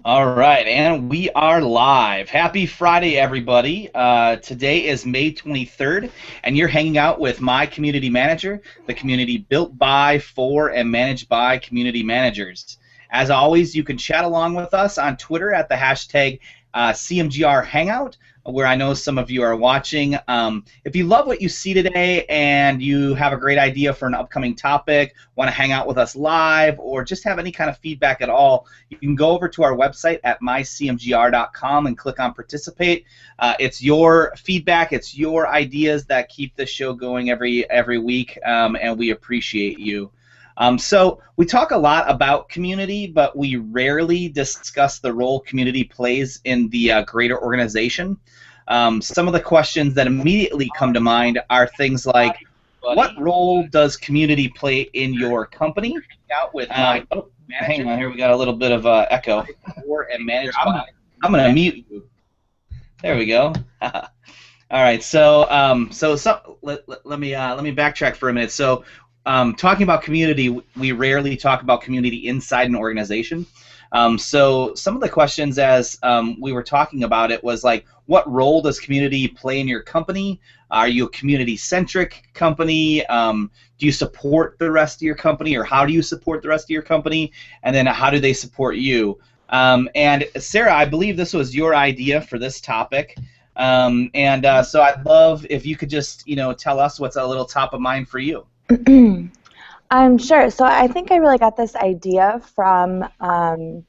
All right, and we are live. Happy Friday, everybody. Today is May 23rd, and you're hanging out with my community manager, the community built by, for, and managed by community managers. As always, you can chat along with us on Twitter at the hashtag CMGR Hangout, where I know some of you are watching. If you love what you see today and you have a great idea for an upcoming topic, want to hang out with us live, or just have any kind of feedback at all, you can go over to our website at mycmgr.com and click on Participate. It's your feedback, it's your ideas that keep the show going every week, and we appreciate you. So we talk a lot about community, but we rarely discuss the role community plays in the greater organization. Some of the questions that immediately come to mind are things like, what role does community play in your company? Hang on here, we got a little bit of echo. I'm going to mute you. There we go. All right, so let me backtrack for a minute. So talking about community, we rarely talk about community inside an organization. So some of the questions as we were talking about it was like, what role does community play in your company? Are you a community-centric company? Do you support the rest of your company, or how do you support the rest of your company? And then how do they support you? And Sarah, I believe this was your idea for this topic. So I'd love if you could just, tell us what's a little top of mind for you. Sure. So I think I really got this idea from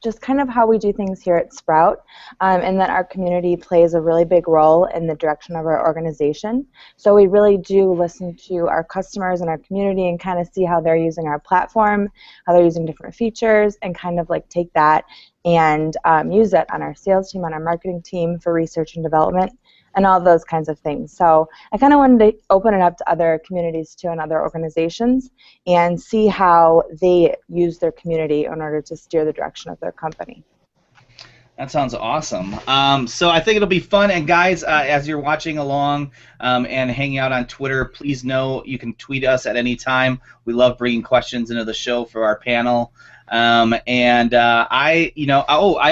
just kind of how we do things here at Sprout, and that our community plays a really big role in the direction of our organization. So we really do listen to our customers and our community and kind of see how they're using our platform, how they're using different features, and kind of like take that and use it on our sales team, on our marketing team for research and development, and all those kinds of things. So I kind of wanted to open it up to other communities too and other organizations and see how they use their community in order to steer the direction of their company. That sounds awesome. So I think it'll be fun. And guys, as you're watching along and hanging out on Twitter, please know you can tweet us at any time. We love bringing questions into the show for our panel. I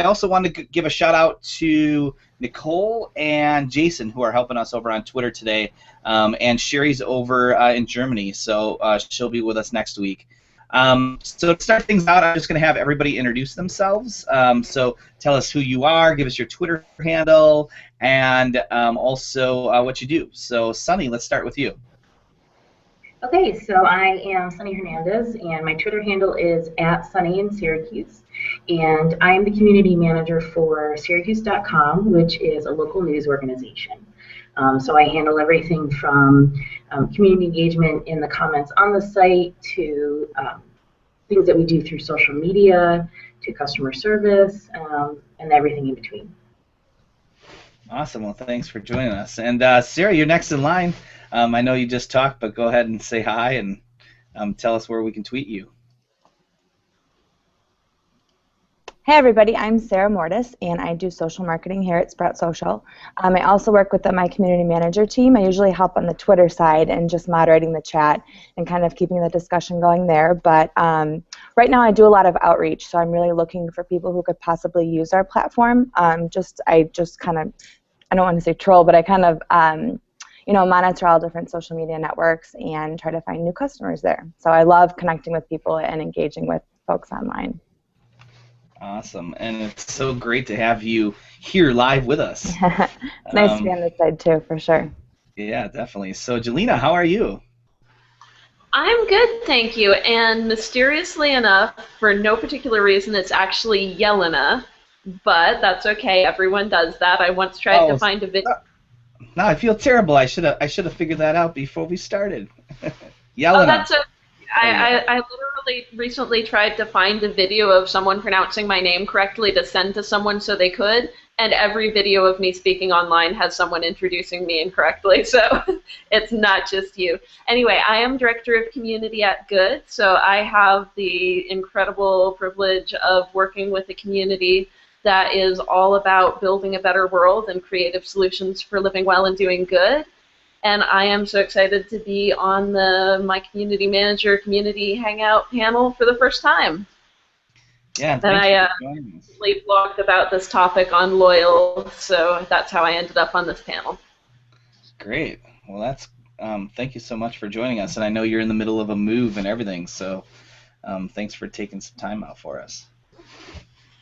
also want to give a shout out to Nicole and Jason, who are helping us over on Twitter today, and Sherry's over in Germany, so she'll be with us next week. So to start things out, I'm just going to have everybody introduce themselves. So tell us who you are, give us your Twitter handle, and also what you do. So Sunny, let's start with you. Okay, so I am Sunny Hernandez, and my Twitter handle is @Sunny in Syracuse, and I am the community manager for Syracuse.com, which is a local news organization. So I handle everything from community engagement in the comments on the site to things that we do through social media to customer service and everything in between. Awesome. Well, thanks for joining us. And Sarah, you're next in line. I know you just talked, but go ahead and say hi and tell us where we can tweet you. Hey everybody, I'm Sarah Mortis, and I do social marketing here at Sprout Social. I also work with my community manager team. I usually help on the Twitter side and just moderating the chat and kind of keeping the discussion going there. But right now I do a lot of outreach, so I'm really looking for people who could possibly use our platform. I don't want to say troll, but I kind of monitor all different social media networks and try to find new customers there. So I love connecting with people and engaging with folks online. Awesome, and it's so great to have you here live with us. Nice to be on this side too, for sure. Yeah, definitely. So Jelena, how are you? I'm good, thank you. And mysteriously enough, for no particular reason, it's actually Yelena, but that's okay. Everyone does that. I once tried to find a video. No, I feel terrible. I should have figured that out before we started. Yelena. Oh, that's okay. I literally recently tried to find a video of someone pronouncing my name correctly to send to someone so they could, and every video of me speaking online has someone introducing me incorrectly, so it's not just you. Anyway, I am Director of Community at Good, so I have the incredible privilege of working with a community that is all about building a better world and creative solutions for living well and doing good. And I am so excited to be on the My Community Manager Community Hangout panel for the first time. Yeah, And thanks I for joining us. late blogged about this topic on Loyal, so that's how I ended up on this panel. Great. Well, thank you so much for joining us. And I know you're in the middle of a move and everything, so thanks for taking some time out for us.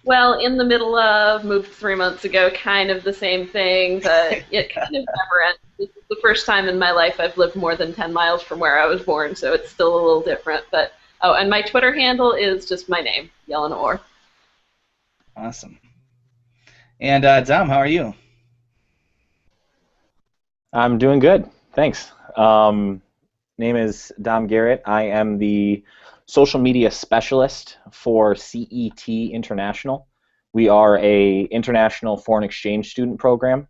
Well, in the middle of, moved 3 months ago, kind of the same thing, but it kind of never ends. This is the first time in my life I've lived more than 10 miles from where I was born, so it's still a little different. But oh, and my Twitter handle is just my name, Yelena Orr. Awesome. And Dom, how are you? I'm doing good, thanks. Name is Dom Garrett. I am the social media specialist for CET International. We are a international foreign exchange student program.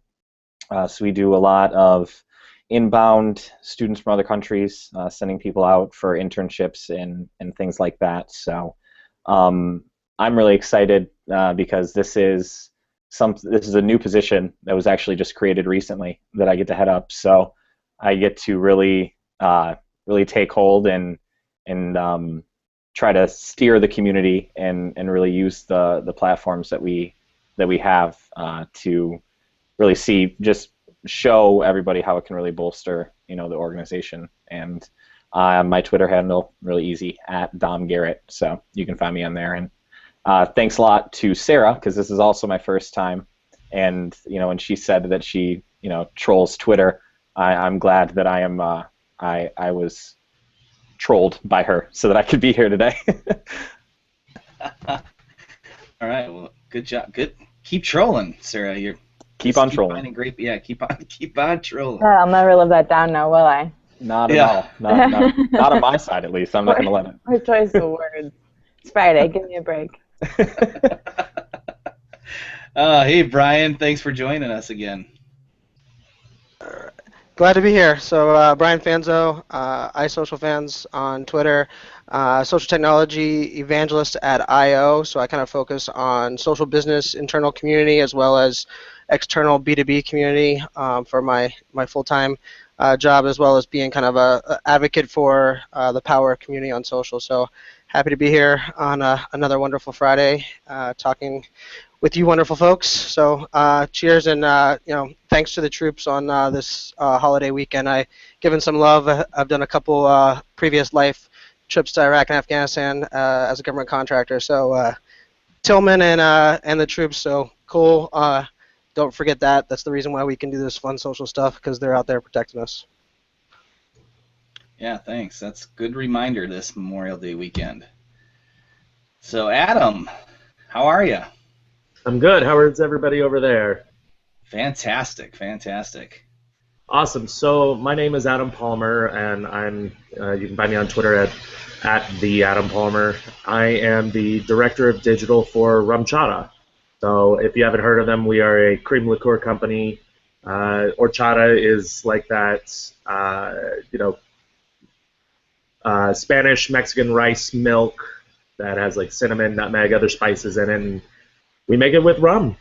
So we do a lot of inbound students from other countries, sending people out for internships and things like that. So I'm really excited because this is a new position that was actually just created recently that I get to head up. So I get to really take hold and try to steer the community and really use the platforms that we have to really show everybody how it can really bolster the organization. And my Twitter handle, really easy, @DomGarrett, so you can find me on there. And thanks a lot to Sarah, because this is also my first time, and when she said that she trolls Twitter, I'm glad that I was trolled by her so that I could be here today. All right. Well, good job. Good. Keep trolling, Sarah. Keep on trolling. Great. Yeah. Keep on trolling. I'll never live that down now, will I? Not at all. Not on my side, at least. I'm not going to let it. My choice of words. It's Friday. Give me a break. Hey, Brian. Thanks for joining us again. Glad to be here. So Brian Fanzo, iSocialFans on Twitter, social technology evangelist at IO. So I kind of focus on social business, internal community, as well as external B2B community for my full-time job, as well as being kind of a advocate for the power of community on social. So happy to be here on another wonderful Friday, talking with you wonderful folks. So cheers, and thanks to the troops on this holiday weekend. I've given some love. I've done a couple previous life trips to Iraq and Afghanistan as a government contractor. So Tillman and the troops, so cool. Don't forget that. That's the reason why we can do this fun social stuff, because they're out there protecting us. Yeah, thanks. That's a good reminder this Memorial Day weekend. So Adam, how are you? I'm good. How is everybody over there? Fantastic. Awesome. So my name is Adam Palmer, and you can find me on Twitter at the Adam Palmer. I am the director of digital for Rumchata. So if you haven't heard of them, we are a cream liqueur company. Horchata is like that, Spanish Mexican rice milk that has like cinnamon, nutmeg, other spices in it. And we make it with rum.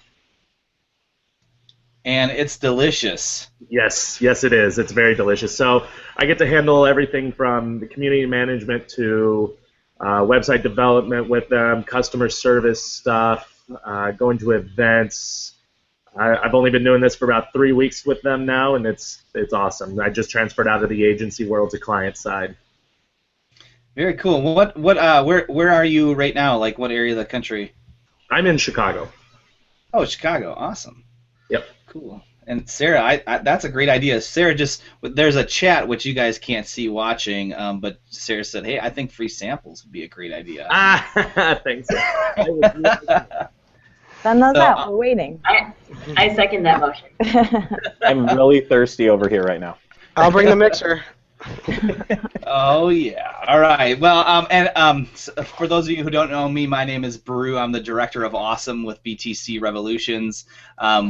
And it's delicious. Yes, it is. It's very delicious. So I get to handle everything from the community management to website development with them, customer service stuff, going to events. I've only been doing this for about 3 weeks with them now, and it's awesome. I just transferred out of the agency world to client side. Very cool. Where are you right now? Like, what area of the country? I'm in Chicago. Oh, Chicago. Awesome. Yep. Cool. And Sarah, that's a great idea. Sarah, there's a chat which you guys can't see watching, but Sarah said, "Hey, I think free samples would be a great idea." Thanks. Send those out. We're waiting. I second that motion. I'm really thirsty over here right now. I'll bring the mixer. Oh yeah. All right. Well, for those of you who don't know me, my name is Baru. I'm the director of Awesome with BTC Revolutions.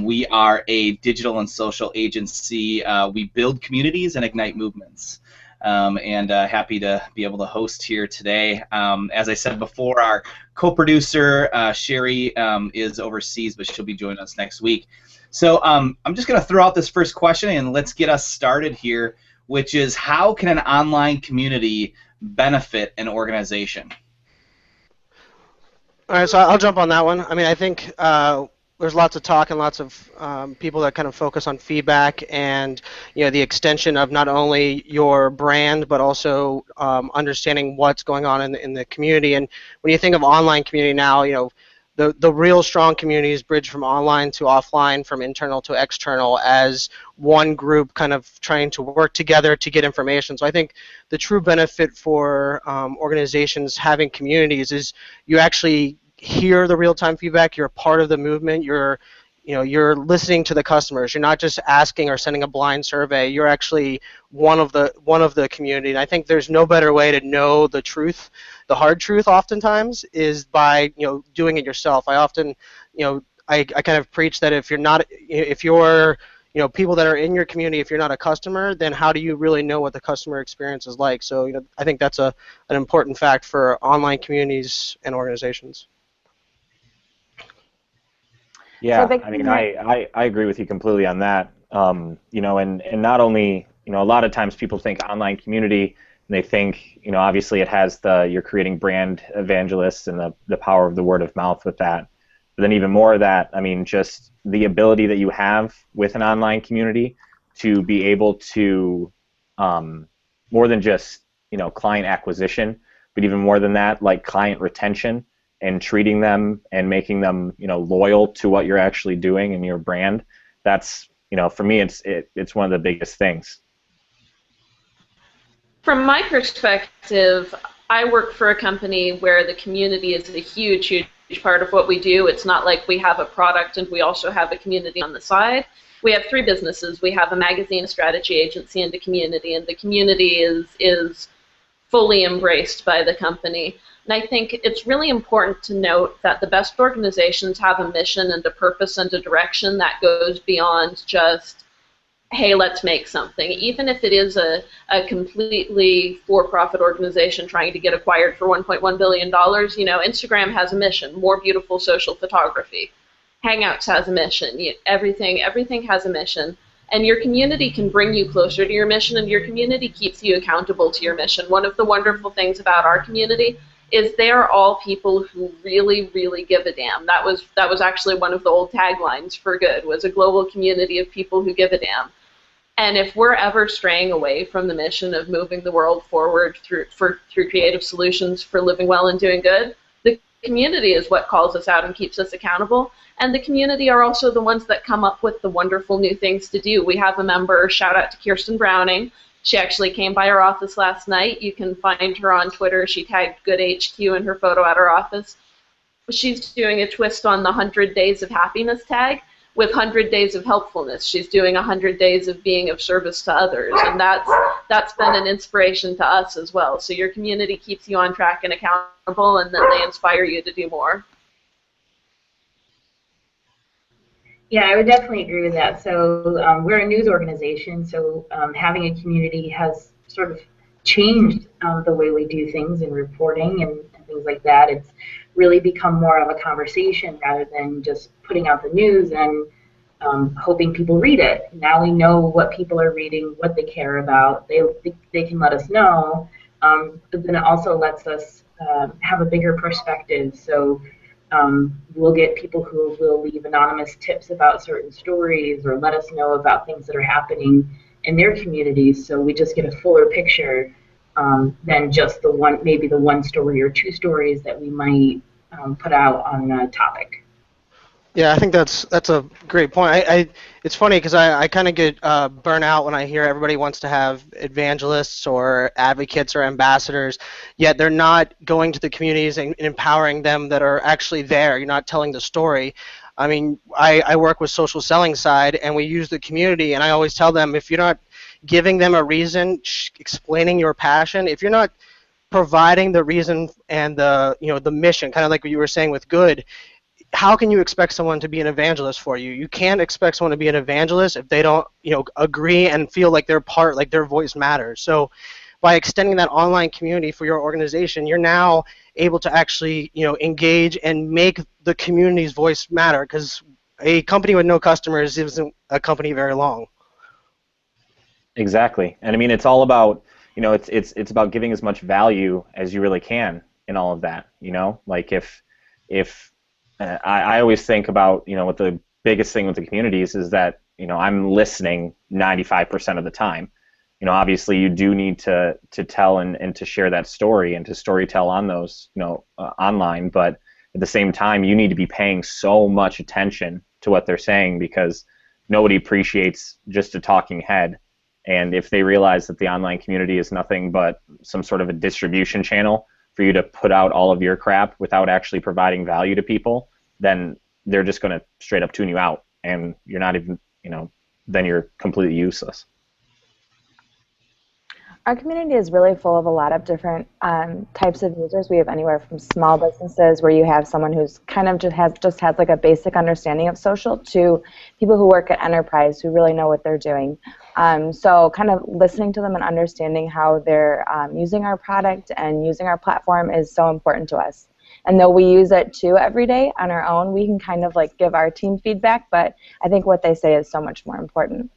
We are a digital and social agency. We build communities and ignite movements. Happy to be able to host here today. As I said before, our co-producer Sherry is overseas, but she'll be joining us next week. So I'm just going to throw out this first question and let's get us started here, which is, how can an online community benefit an organization? All right, so I'll jump on that one. I mean, I think there's lots of talk and lots of people that kind of focus on feedback and the extension of not only your brand but also understanding what's going on in the community. And when you think of online community now, the real strong communities bridge from online to offline, from internal to external, as one group kind of trying to work together to get information. So I think the true benefit for organizations having communities is you actually hear the real-time feedback. You're a part of the movement. You're listening to the customers. You're not just asking or sending a blind survey. You're actually one of the community. And I think there's no better way to know the truth. The hard truth oftentimes is by doing it yourself. I often I kind of preach that if you're people that are in your community, if you're not a customer, then how do you really know what the customer experience is like? So I think that's an important fact for online communities and organizations. Yeah, I mean, I agree with you completely on that. And not only, a lot of times people think online community, and they think, obviously it has you're creating brand evangelists and the power of the word of mouth with that. But then even more of that, I mean, just the ability that you have with an online community to be able to, more than just, client acquisition, but even more than that, like client retention, and treating them and making them, loyal to what you're actually doing and your brand. That's, for me, it's one of the biggest things. From my perspective, I work for a company where the community is a huge, huge part of what we do. It's not like we have a product and we also have a community on the side. We have 3 businesses. We have a magazine, a strategy agency, and a community, and the community is fully embraced by the company. And I think it's really important to note that the best organizations have a mission and a purpose and a direction that goes beyond just, hey, let's make something. Even if it is a completely for-profit organization trying to get acquired for $1.1 billion, Instagram has a mission, more beautiful social photography. Hangouts has a mission. Everything has a mission. And your community can bring you closer to your mission, and your community keeps you accountable to your mission. One of the wonderful things about our community is they are all people who really, really give a damn. That was actually one of the old taglines for Good, was a global community of people who give a damn. And if we're ever straying away from the mission of moving the world forward through creative solutions for living well and doing good, the community is what calls us out and keeps us accountable. And the community are also the ones that come up with the wonderful new things to do. We have a member, shout out to Kirsten Browning. She actually came by our office last night. You can find her on Twitter. She tagged Good HQ in her photo at our office. She's doing a twist on the 100 Days of Happiness tag with 100 Days of Helpfulness. She's doing 100 days of being of service to others, and that's been an inspiration to us as well. So your community keeps you on track and accountable, and then they inspire you to do more. Yeah, I would definitely agree with that. So we're a news organization, so having a community has sort of changed the way we do things in reporting and things like that. It's really become more of a conversation rather than just putting out the news and hoping people read it. Now we know what people are reading, what they care about. They can let us know, but then it also lets us have a bigger perspective. So we'll get people who will leave anonymous tips about certain stories or let us know about things that are happening in their communities. So we just get a fuller picture than just maybe the one story or 2 stories that we might put out on a topic. Yeah, I think that's a great point. It's funny because I kind of get burnt out when I hear everybody wants to have evangelists or advocates or ambassadors, yet they're not going to the communities and empowering them that are actually there. You're not telling the story. I mean, I work with social selling side, and we use the community, and I always tell them, if you're not giving them a reason, explaining your passion, if you're not providing the reason and the mission, kind of like what you were saying with Good, how can you expect someone to be an evangelist for you? You can't expect someone to be an evangelist if they don't, agree and feel like they're part, like their voice matters. So by extending that online community for your organization, you're now able to actually, engage and make the community's voice matter, because a company with no customers isn't a company very long. Exactly. And I mean, it's all about, it's about giving as much value as you really can in all of that, like if if I always think about, what the biggest thing with the communities is that, I'm listening 95% of the time. Obviously you do need to tell and to share that story and to storytell on those, online, but at the same time, you need to be paying so much attention to what they're saying, because nobody appreciates just a talking head. And if they realize that the online community is nothing but some sort of a distribution channel for you to put out all of your crap without actually providing value to people, then they're just going to straight up tune you out, and you're not even, then you're completely useless. Our community is really full of a lot of different types of users. We have anywhere from small businesses where you have someone who's kind of just has like a basic understanding of social, to people who work at enterprise who really know what they're doing. So kind of listening to them and understanding how they're using our product and using our platform is so important to us. And though we use it too every day on our own, we can kind of like give our team feedback, but I think what they say is so much more important.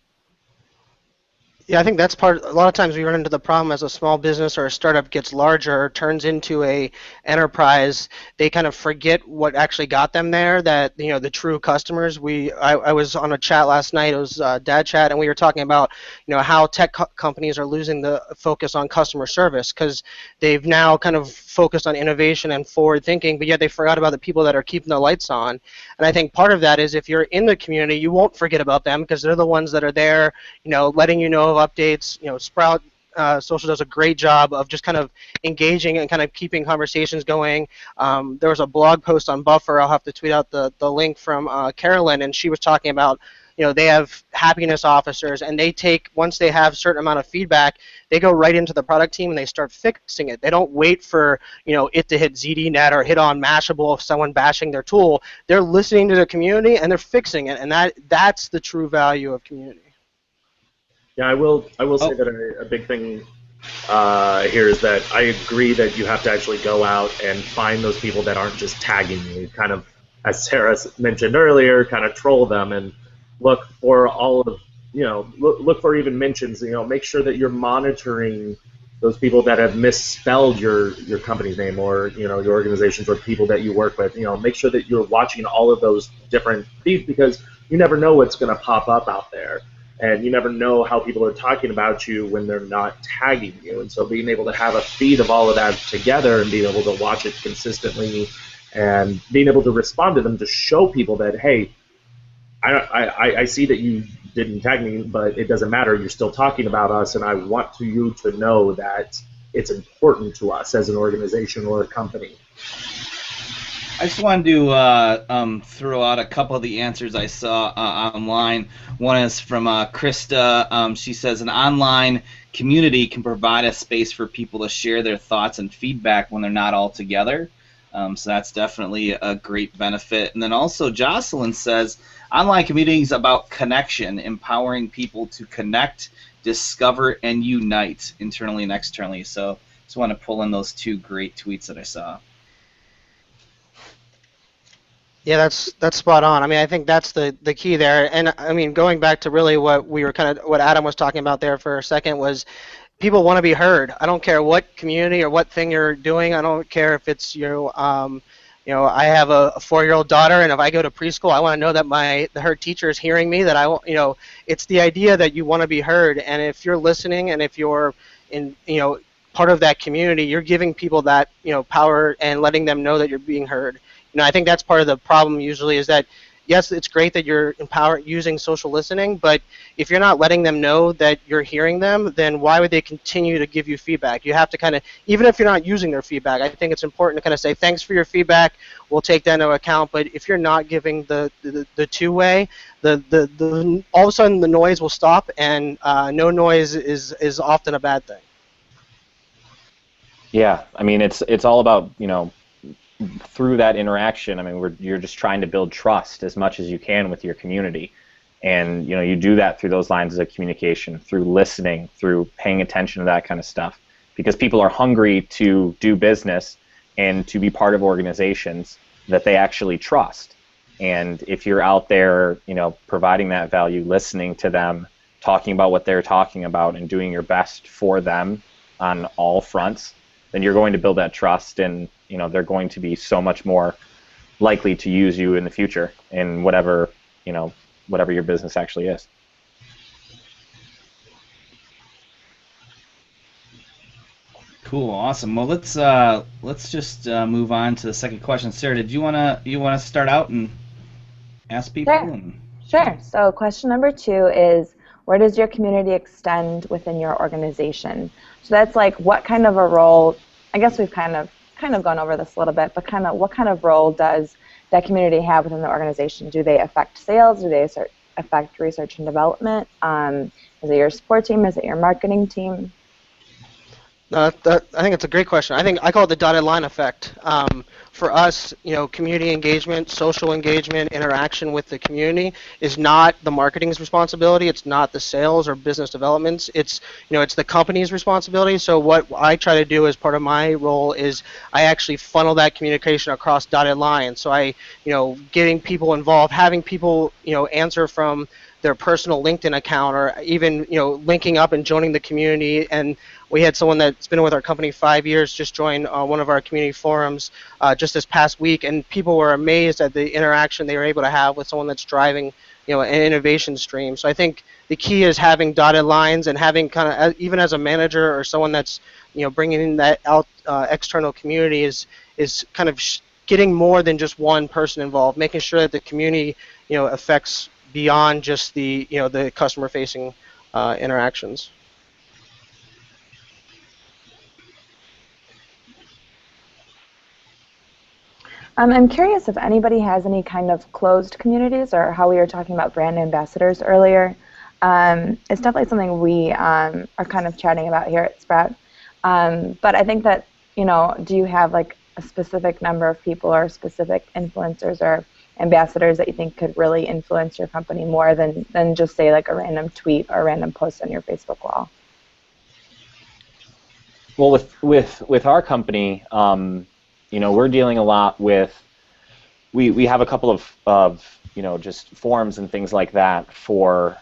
Yeah, I think that's part. A lot of times we run into the problem as a small business or a startup gets larger, or turns into a enterprise. They kind of forget what actually got them there. That the true customers. I was on a chat last night. It was Dad Chat, and we were talking about how tech companies are losing the focus on customer service, because they've now kind of focused on innovation and forward thinking, but yet they forgot about the people that are keeping the lights on. And I think part of that is if you're in the community, you won't forget about them, because they're the ones that are there, letting you know of updates. Sprout Social does a great job of just kind of engaging and kind of keeping conversations going. There was a blog post on Buffer. I'll have to tweet out the link from Carolyn, and she was talking about they have happiness officers, and they take, once they have a certain amount of feedback, they go right into the product team and they start fixing it. They don't wait for it to hit ZDNet or hit on Mashable if someone bashing their tool. They're listening to the community and they're fixing it, and that's the true value of community. Yeah, I will say that a big thing here is that I agree that you have to actually go out and find those people that aren't just tagging you, kind of, as Sarah mentioned earlier, kind of troll them and look for all of, look for even mentions, make sure that you're monitoring those people that have misspelled your company's name, or, your organizations or people that you work with. Make sure that you're watching all of those different feeds, because you never know what's going to pop up out there. And you never know how people are talking about you when they're not tagging you. And so being able to have a feed of all of that together and being able to watch it consistently and being able to respond to them to show people that, hey, I see that you didn't tag me, but it doesn't matter. You're still talking about us, and I want you to know that it's important to us as an organization or a company. I just wanted to throw out a couple of the answers I saw online. One is from Krista. She says, an online community can provide a space for people to share their thoughts and feedback when they're not all together. So that's definitely a great benefit. And then also Jocelyn says, online community is about connection, empowering people to connect, discover, and unite internally and externally. So just want to pull in those two great tweets that I saw. Yeah, that's spot on. I mean, I think that's the key there. And I mean, going back to really what Adam was talking about there for a second, was people want to be heard. I don't care what community or what thing you're doing. I don't care if it's I have a 4-year-old daughter, and if I go to preschool, I want to know that her teacher is hearing me. That it's the idea that you want to be heard. And if you're listening, and if you're in part of that community, you're giving people that power and letting them know that you're being heard. I think that's part of the problem usually, is that, yes, it's great that you're using social listening, but if you're not letting them know that you're hearing them, then why would they continue to give you feedback? You have to kind of, even if you're not using their feedback, I think it's important to kind of say, thanks for your feedback, we'll take that into account. But if you're not giving the two-way, the all of a sudden the noise will stop, and no noise is often a bad thing. Yeah, I mean, it's all about, through that interaction, I mean, you're just trying to build trust as much as you can with your community. And, you do that through those lines of communication, through listening, through paying attention to that kind of stuff. Because people are hungry to do business and to be part of organizations that they actually trust. And if you're out there, providing that value, listening to them, talking about what they're talking about, and doing your best for them on all fronts, then you're going to build that trust, and they're going to be so much more likely to use you in the future in whatever, whatever your business actually is. Cool, awesome. Well, let's just move on to the second question. Sarah, did you wanna start out and ask people? Sure. Sure. So question number 2 is, where does your community extend within your organization? So that's like, what kind of a role? I guess we've kind of gone over this a little bit, but what kind of role does that community have within the organization? Do they affect sales? Do they affect research and development? Is it your support team? Is it your marketing team? I think it's a great question. I call it the dotted line effect. For us, community engagement, social engagement, interaction with the community is not the marketing's responsibility. It's not the sales or business development's. It's the company's responsibility. So what I try to do as part of my role is I actually funnel that communication across dotted lines. So getting people involved, having people answer from their personal LinkedIn account, or even linking up and joining the community. And we had someone that's been with our company 5 years just join one of our community forums just this past week, and people were amazed at the interaction they were able to have with someone that's driving an innovation stream. So I think the key is having dotted lines, and having kind of, even as a manager or someone that's bringing in that out external community, is kind of getting more than just one person involved, making sure that the community affects beyond just the the customer facing interactions. I'm curious if anybody has any kind of closed communities, or how we were talking about brand ambassadors earlier. It's definitely something we are kind of chatting about here at Sprout. But I think that, do you have like a specific number of people or specific influencers or ambassadors that you think could really influence your company more than just, say, like a random tweet or a random post on your Facebook wall? Well, with our company, we're dealing a lot with, we have a couple of just forums and things like that for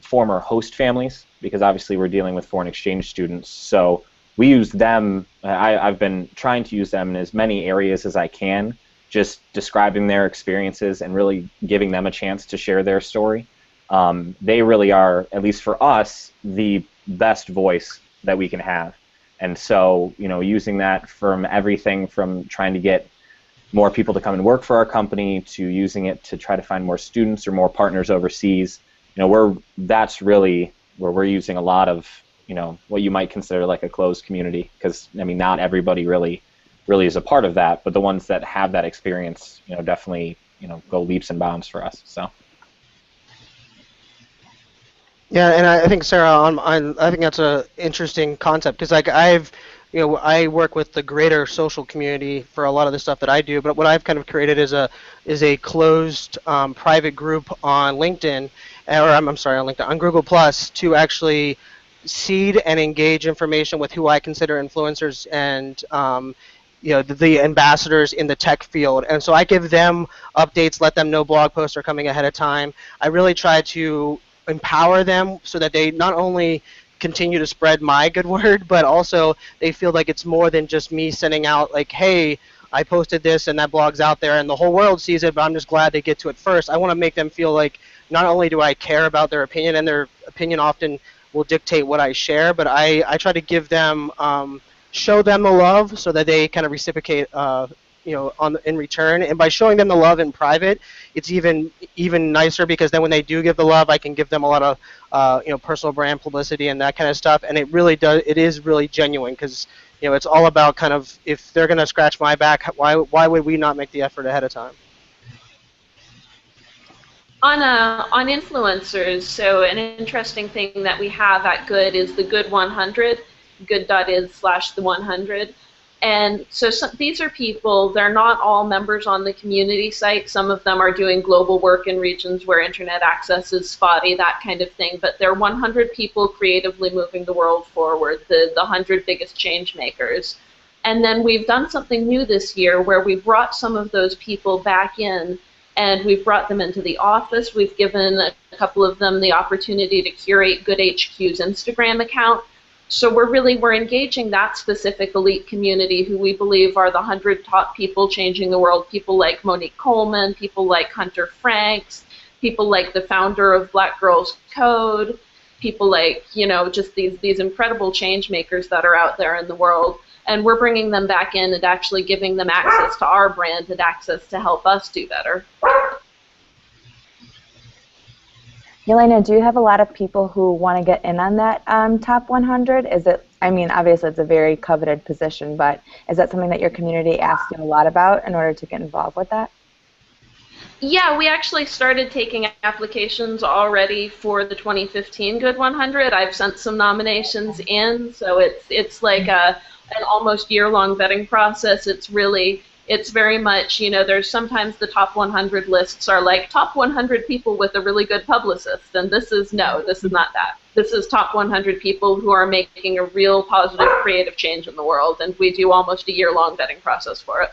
former host families, because obviously we're dealing with foreign exchange students. So we use them. I've been trying to use them in as many areas as I can, just describing their experiences and really giving them a chance to share their story. They really are, at least for us, the best voice that we can have. And so, using that from everything from trying to get more people to come and work for our company, to using it to try to find more students or more partners overseas, that's really where we're using a lot of, what you might consider like a closed community, because not everybody really is a part of that, but the ones that have that experience, definitely, go leaps and bounds for us. So. Yeah, and I think, Sarah, I think that's an interesting concept, because like I work with the greater social community for a lot of the stuff that I do, but what I've kind of created is a closed private group on LinkedIn, or I'm sorry, on LinkedIn, on Google Plus, to actually seed and engage information with who I consider influencers and the ambassadors in the tech field. And so I give them updates, let them know blog posts are coming ahead of time. I really try to empower them so that they not only continue to spread my good word, but also they feel like it's more than just me sending out like, hey, I posted this and that blog's out there and the whole world sees it, but I'm just glad they get to it first. I want to make them feel like not only do I care about their opinion, and their opinion often will dictate what I share, but I try to give them, show them the love so that they kind of reciprocate in return. And by showing them the love in private, it's even nicer, because then when they do give the love, I can give them a lot of personal brand publicity and that kind of stuff. And it is really genuine, because it's all about kind of, if they're going to scratch my back, why would we not make the effort ahead of time? On influencers, so an interesting thing that we have at Good is the Good 100, good.is/the 100. And so these are people, they're not all members on the community site. Some of them are doing global work in regions where internet access is spotty, that kind of thing. But they're 100 people creatively moving the world forward, the 100 biggest change makers. And then we've done something new this year where we brought some of those people back in, and we've brought them into the office. We've given a couple of them the opportunity to curate Good HQ's Instagram account. So we're engaging that specific elite community who we believe are the 100 top people changing the world. People like Monique Coleman, people like Hunter Franks, people like the founder of Black Girls Code, people like, you know, just these incredible change makers that are out there in the world. And we're bringing them back in and actually giving them access to our brand and access to help us do better. Yelena, do you have a lot of people who want to get in on that top 100? Is it, I mean, obviously it's a very coveted position, but is that something that your community asks you a lot about in order to get involved with that? Yeah, we actually started taking applications already for the 2015 Good 100. I've sent some nominations in, so it's like an almost year-long vetting process. It's very much, you know, there's sometimes the top 100 lists are like top 100 people with a really good publicist, and this is not that. This is top 100 people who are making a real positive creative change in the world, and we do almost a year-long vetting process for it.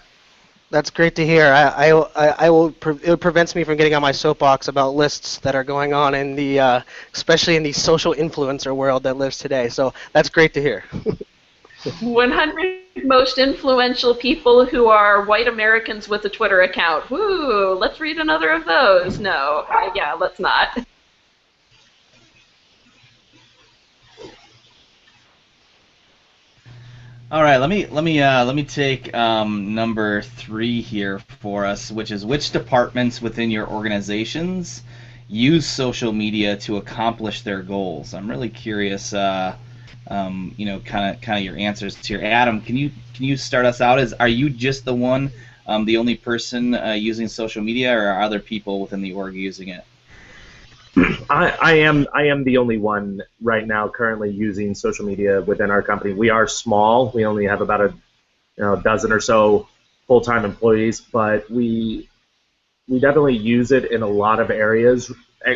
That's great to hear. It prevents me from getting on my soapbox about lists that are going on in the, especially in the social influencer world that lives today. So that's great to hear. 100 most influential people who are white Americans with a Twitter account. Woo! Let's read another of those. No, yeah, let's not. All right, let me take number 3 here for us, which is which departments within your organizations use social media to accomplish their goals. I'm really curious, you know, kind of your answers here. Adam, can you start us out? Are you just the only person using social media, or are other people within the org using it? I am the only one right now currently using social media within our company. We are small. We only have about a dozen or so full-time employees, but we definitely use it in a lot of areas,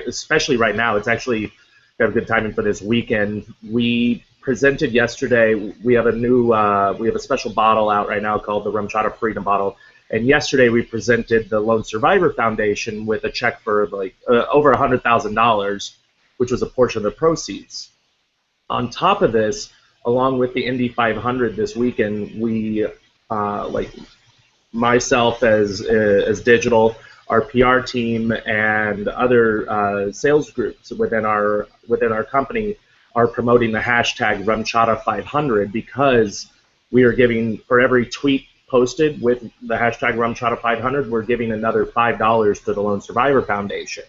especially right now. It's actually got a good timing for this weekend. We presented yesterday. We have a special bottle out right now called the Rumchata Freedom Bottle. And yesterday we presented the Lone Survivor Foundation with a check for like over $100,000, which was a portion of the proceeds. On top of this, along with the Indy 500 this weekend, we like myself as digital, our PR team, and other sales groups within our company are promoting the hashtag Rumchata500 because we are giving, for every tweet posted with the hashtag Rumchata500, we're giving another $5 to the Lone Survivor Foundation.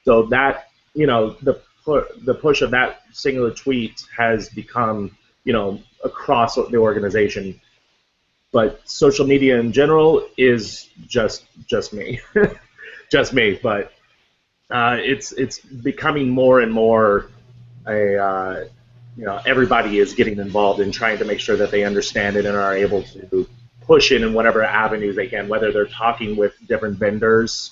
So that, you know, the push of that singular tweet has become, you know, across the organization. But social media in general is just me, just me. But it's becoming more and more you know, everybody is getting involved in trying to make sure that they understand it and are able to push it in whatever avenues they can, whether they're talking with different vendors,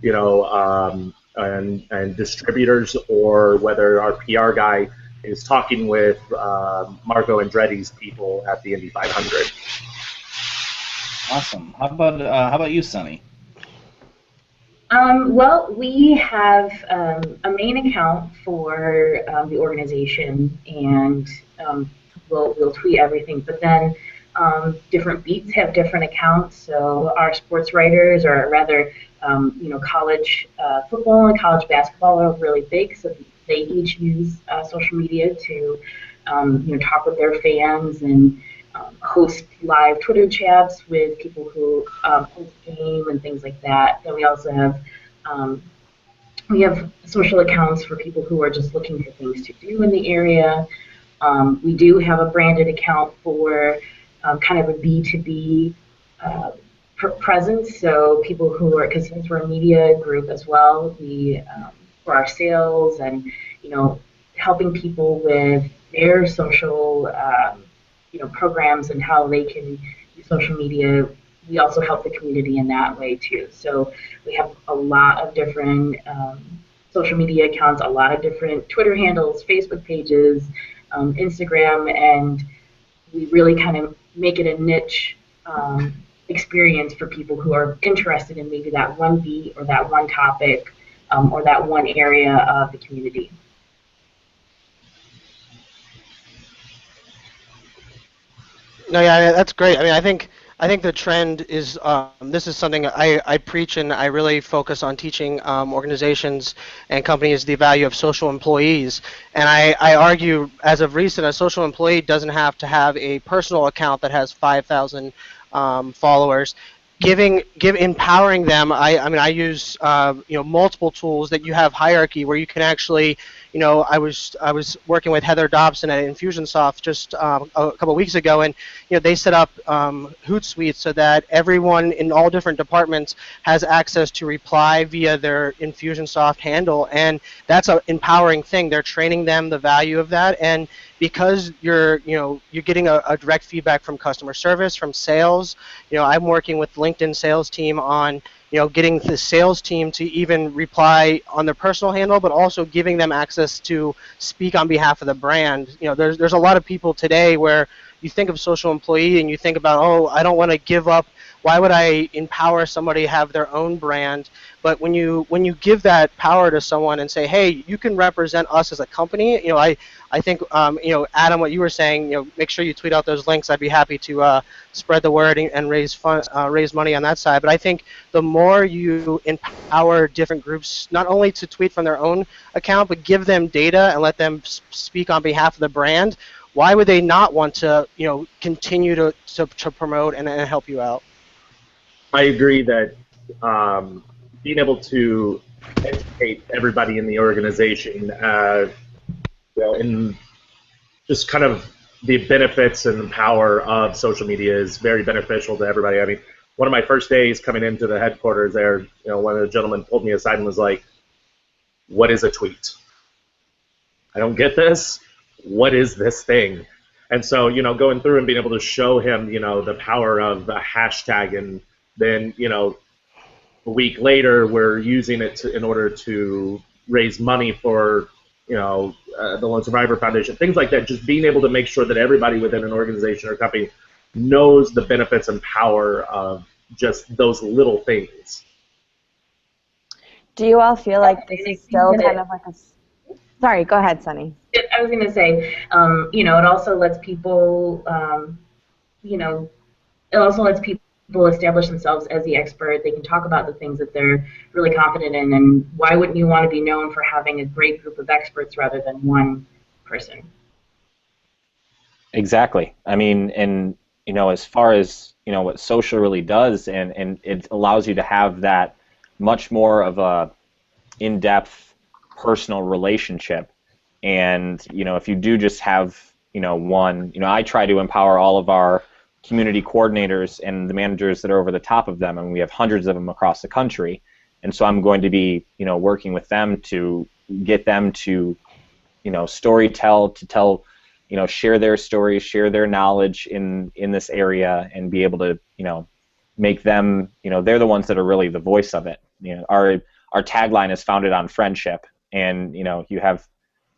you know, and distributors, or whether our PR guy is talking with Marco Andretti's people at the Indy 500. Awesome. How about you, Sunny? Well, we have a main account for the organization, and we'll tweet everything. But then different beats have different accounts. So our sports writers, or rather, you know, college football and college basketball are really big. So they each use social media to you know, talk with their fans and host live Twitter chats with people who post game and things like that. Then we also have social accounts for people who are just looking for things to do in the area. We do have a branded account for kind of a B2B presence, so people who are, because since we're a media group as well, we for our sales and, you know, helping people with their social you know, programs and how they can use social media. We also help the community in that way too. So we have a lot of different social media accounts, a lot of different Twitter handles, Facebook pages, Instagram, and we really kind of make it a niche experience for people who are interested in maybe that one beat or that one topic or that one area of the community. No, yeah, that's great. I mean, I think the trend is this is something I preach and I really focus on teaching organizations and companies the value of social employees. And I argue, as of recent, a social employee doesn't have to have a personal account that has 5,000 followers. Empowering them. I mean, I use multiple tools that you have hierarchy where you can actually, I was working with Heather Dobson at Infusionsoft just a couple of weeks ago, and they set up Hootsuite so that everyone in all different departments has access to reply via their Infusionsoft handle, and that's an empowering thing. They're training them the value of that, and because you're getting a direct feedback from customer service, from sales. I'm working with LinkedIn sales team on getting the sales team to even reply on their personal handle, but also giving them access to speak on behalf of the brand. There's a lot of people today where you think of social employee and you think about, oh, I don't want to give up. Why would I empower somebody to have their own brand? But when you give that power to someone and say, hey, you can represent us as a company, I think Adam, what you were saying, make sure you tweet out those links. I'd be happy to spread the word and raise money on that side. But I think the more you empower different groups, not only to tweet from their own account, but give them data and let them speak on behalf of the brand, why would they not want to continue to promote and help you out? I agree that being able to educate everybody in the organization, in just kind of the benefits and the power of social media is very beneficial to everybody. I mean, one of my first days coming into the headquarters there, one of the gentlemen pulled me aside and was like, "What is a tweet? I don't get this. What is this thing?" And so, going through and being able to show him, the power of a hashtag, and then, a week later, we're using it in order to raise money for, the Lone Survivor Foundation, things like that. Just being able to make sure that everybody within an organization or company knows the benefits and power of just those little things. Do you all feel like this is still kind of like a... Sorry, go ahead, Sunny. I was going to say, it also lets people, it also lets people establish themselves as the expert. They can talk about the things that they're really confident in, and why wouldn't you want to be known for having a great group of experts rather than one person? Exactly. I mean, and as far as what social really does, and it allows you to have that much more of a in-depth personal relationship. And if you do just have one, I try to empower all of our community coordinators and the managers that are over the top of them, and we have hundreds of them across the country. And so I'm going to be working with them to get them to story tell, to tell, share their stories, share their knowledge in this area, and be able to make them, they're the ones that are really the voice of it. Our tagline is founded on friendship, and you have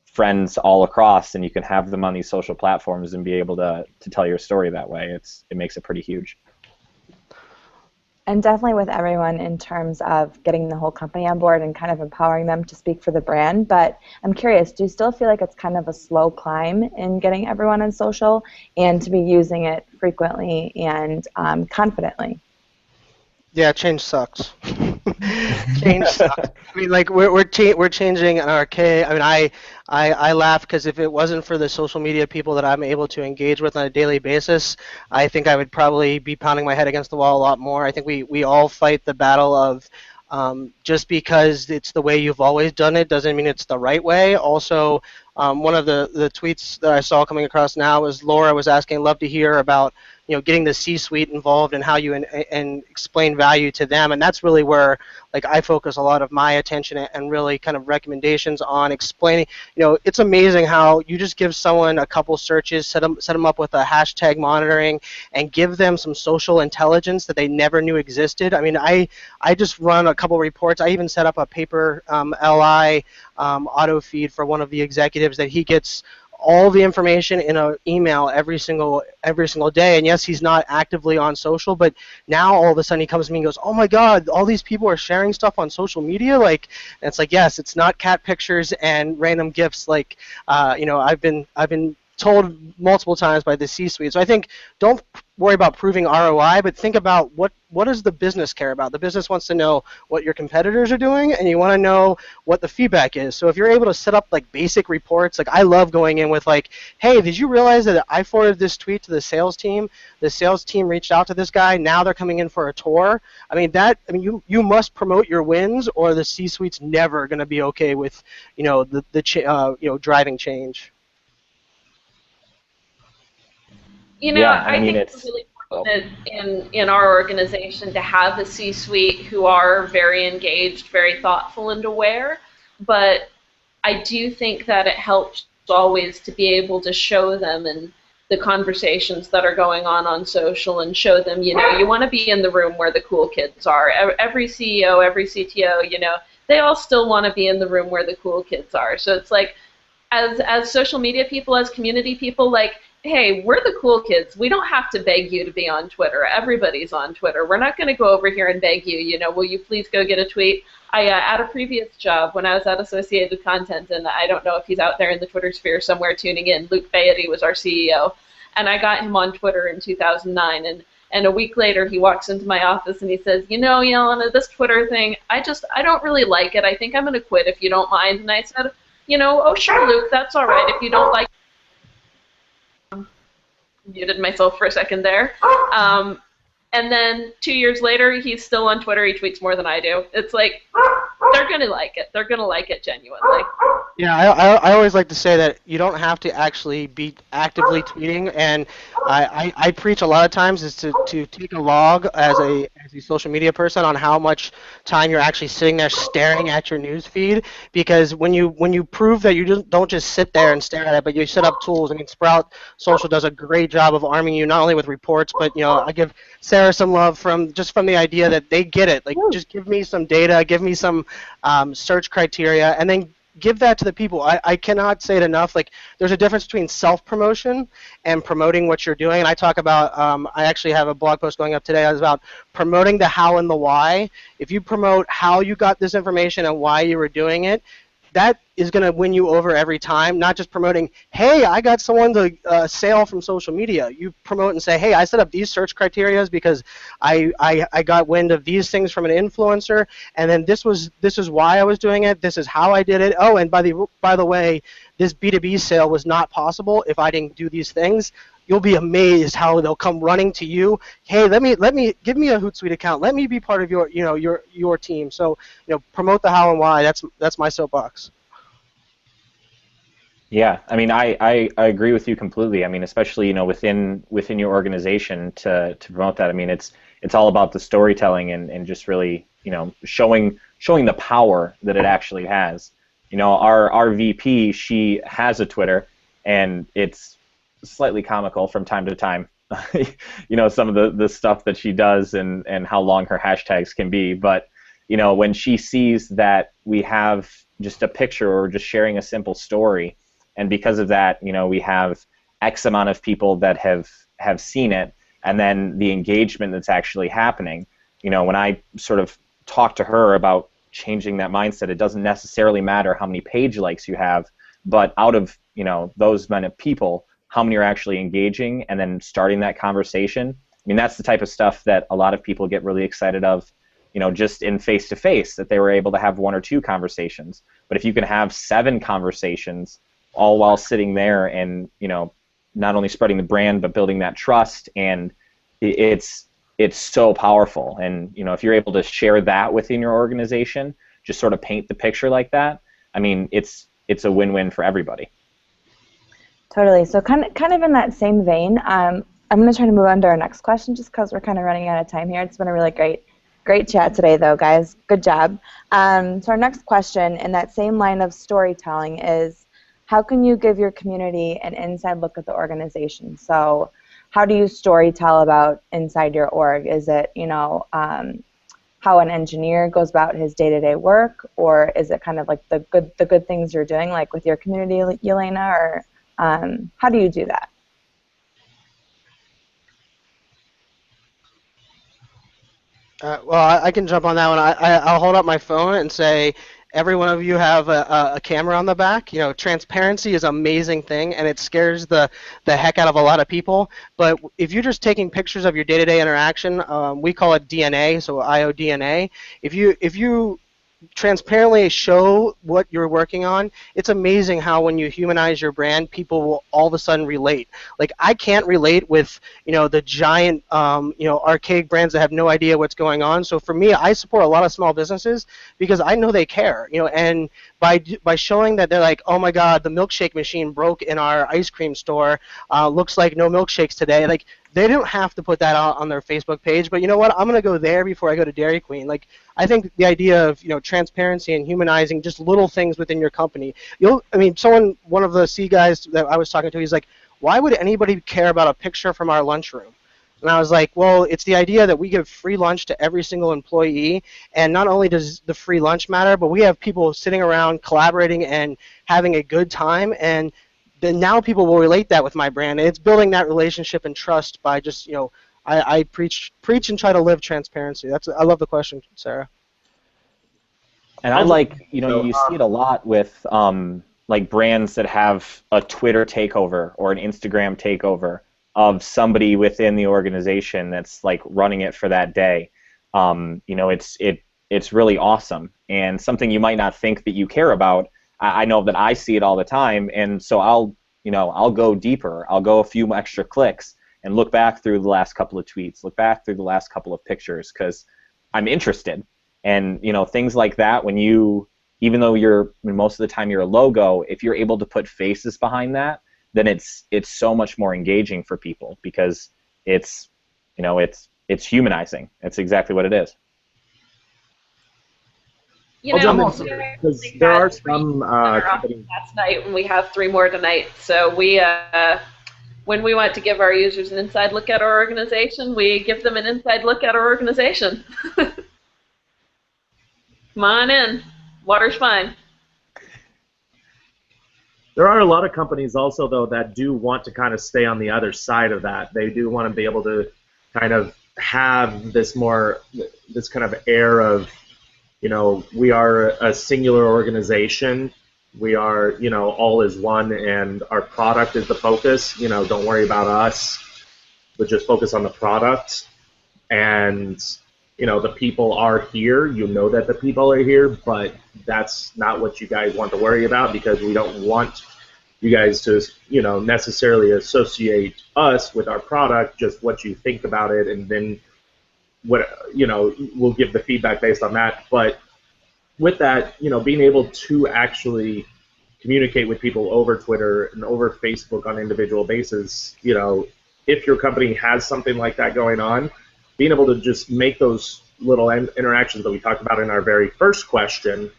friends all across, and you can have them on these social platforms and be able to tell your story that way. It makes it pretty huge. And definitely with everyone in terms of getting the whole company on board and kind of empowering them to speak for the brand. But I'm curious, do you still feel like it's kind of a slow climb in getting everyone on social and to be using it frequently and confidently? Yeah, change sucks. Change sucks. I mean, like we're changing an archaic. I mean, I laugh because if it wasn't for the social media people that I'm able to engage with on a daily basis, I think I would probably be pounding my head against the wall a lot more. I think we all fight the battle of just because it's the way you've always done it doesn't mean it's the right way. Also, one of the tweets that I saw coming across now was Laura was asking, love to hear about getting the C-suite involved and how you and explain value to them, and that's really where I focus a lot of my attention and really kind of recommendations on explaining. It's amazing how you just give someone a couple searches, set them up with a hashtag monitoring, and give them some social intelligence that they never knew existed. I mean, I just run a couple reports. I even set up a paper LI auto feed for one of the executives that he gets all the information in an email every single day. And yes, he's not actively on social, but now all of a sudden he comes to me and goes, "Oh my God, all these people are sharing stuff on social media." And it's like, yes, it's not cat pictures and random gifs. I've been told multiple times by the C-suite. So I think don't worry about proving ROI, but think about what does the business care about. The business wants to know what your competitors are doing, and you want to know what the feedback is. So if you're able to set up like basic reports, like I love going in with like, hey, did you realize that I forwarded this tweet to the sales team? The sales team reached out to this guy. Now they're coming in for a tour. You must promote your wins, or the C-suite's never going to be okay with driving change. Yeah, and I think it's really important in our organization to have a C-suite who are very engaged, very thoughtful, and aware. But I do think that it helps always to be able to show them and the conversations that are going on social and show them, you want to be in the room where the cool kids are. Every CEO, every CTO, they all still want to be in the room where the cool kids are. So it's like, as social media people, as community people, like, hey, we're the cool kids. We don't have to beg you to be on Twitter. Everybody's on Twitter. We're not going to go over here and beg you, will you please go get a tweet? At a previous job, when I was at Associated Content, and I don't know if he's out there in the Twitter sphere somewhere tuning in, Luke Fayette was our CEO, and I got him on Twitter in 2009, and a week later he walks into my office and he says, Yelena, this Twitter thing, I don't really like it. I think I'm going to quit if you don't mind. And I said, oh, sure, Luke, that's all right. If you don't like it, muted myself for a second there. And then 2 years later, he's still on Twitter. He tweets more than I do. It's like, they're going to like it. They're going to like it genuinely. Yeah, I always like to say that you don't have to actually be actively tweeting, and I preach a lot of times is to take a log as a social media person on how much time you're actually sitting there staring at your news feed, because when you prove that you don't just sit there and stare at it, but you set up tools. I mean, Sprout Social does a great job of arming you not only with reports, but I give Sarah some love from the idea that they get it. Like, just give me some data, give me some search criteria, and then give that to the people. I cannot say it enough. Like, there's a difference between self-promotion and promoting what you're doing. And I talk about, I actually have a blog post going up today that's about promoting the how and the why. If you promote how you got this information and why you were doing it, that is going to win you over every time, not just promoting, hey, I got someone to sale from social media. You promote and say, hey, I set up these search criteria because I got wind of these things from an influencer, and then this is why I was doing it, this is how I did it. Oh, and by the way, this B2B sale was not possible if I didn't do these things. You'll be amazed how they'll come running to you. Hey, let me give me a Hootsuite account. Let me be part of your team. So promote the how and why. That's my soapbox. Yeah, I mean, I agree with you completely. I mean, especially within your organization to promote that. I mean, it's all about the storytelling and just really showing the power that it actually has. Our VP, she has a Twitter, and it's slightly comical from time to time. Some of the stuff that she does and how long her hashtags can be. But when she sees that we have just a picture or just sharing a simple story, and because of that, we have X amount of people that have seen it, and then the engagement that's actually happening. When I sort of talk to her about changing that mindset, it doesn't necessarily matter how many page likes you have, but out of those many people, how many are actually engaging and then starting that conversation. I mean, that's the type of stuff that a lot of people get really excited of, just in face-to-face, that they were able to have 1 or 2 conversations. But if you can have 7 conversations all while sitting there and, not only spreading the brand, but building that trust, and it's so powerful. And, if you're able to share that within your organization, just sort of paint the picture like that, I mean, it's a win-win for everybody. Totally. So kind of in that same vein, I'm going to try to move on to our next question just because we're kind of running out of time here. It's been a really great chat today, though, guys. Good job. So our next question in that same line of storytelling is, how can you give your community an inside look at the organization? So how do you storytell about inside your org? Is it, how an engineer goes about his day-to-day work, or is it kind of like the good things you're doing, like with your community, Yelena, or how do you do that? Well, I can jump on that one. I'll hold up my phone and say, every one of you have a camera on the back. You know, transparency is an amazing thing, and it scares the heck out of a lot of people. But if you're just taking pictures of your day-to-day interaction, we call it DNA, so IODNA. If you transparently show what you're working on, it's amazing how when you humanize your brand, people will all of a sudden relate. Like, I can't relate with, you know, the giant, you know, archaic brands that have no idea what's going on. So for me, I support a lot of small businesses because I know they care, you know, and by showing that they're like, oh my God, the milkshake machine broke in our ice cream store, looks like no milkshakes today. Like, they don't have to put that out on their Facebook page, but you know what? I'm gonna go there before I go to Dairy Queen. Like, I think the idea of, you know, transparency and humanizing just little things within your company. One of the C guys that I was talking to, he's like, why would anybody care about a picture from our lunchroom? And I was like, well, it's the idea that we give free lunch to every single employee, and not only does the free lunch matter, but we have people sitting around collaborating and having a good time, and then now people will relate that with my brand, and it's building that relationship and trust by just, you know, I preach and try to live transparency. I love the question, Sarah. And I like, you know, you see it a lot with like brands that have a Twitter takeover or an Instagram takeover of somebody within the organization that's like running it for that day. You know, it's really awesome, and something you might not think that you care about. I know that I see it all the time, and so I'll go deeper. I'll go a few extra clicks and look back through the last couple of tweets, look back through the last couple of pictures, because I'm interested. And you know, things like that, when you, even though most of the time you're a logo, if you're able to put faces behind that, then it's so much more engaging for people, because it's, you know, it's humanizing. It's exactly what it is. You know, because there are some companies. Last night, and we have 3 more tonight. So we, when we want to give our users an inside look at our organization, we give them an inside look at our organization. Come on in. Water's fine. There are a lot of companies also, though, that do want to kind of stay on the other side of that. They do want to be able to kind of have this kind of air of, you know, we are a singular organization. We are, you know, all is one, and our product is the focus. You know, don't worry about us, but just focus on the product. And, you know, the people are here. You know that the people are here, but that's not what you guys want to worry about, because we don't want you guys to, you know, necessarily associate us with our product, just what you think about it, and then what, you know, we'll give the feedback based on that. But with that, you know, being able to actually communicate with people over Twitter and over Facebook on an individual basis, you know, if your company has something like that going on, being able to just make those little interactions that we talked about in our very first question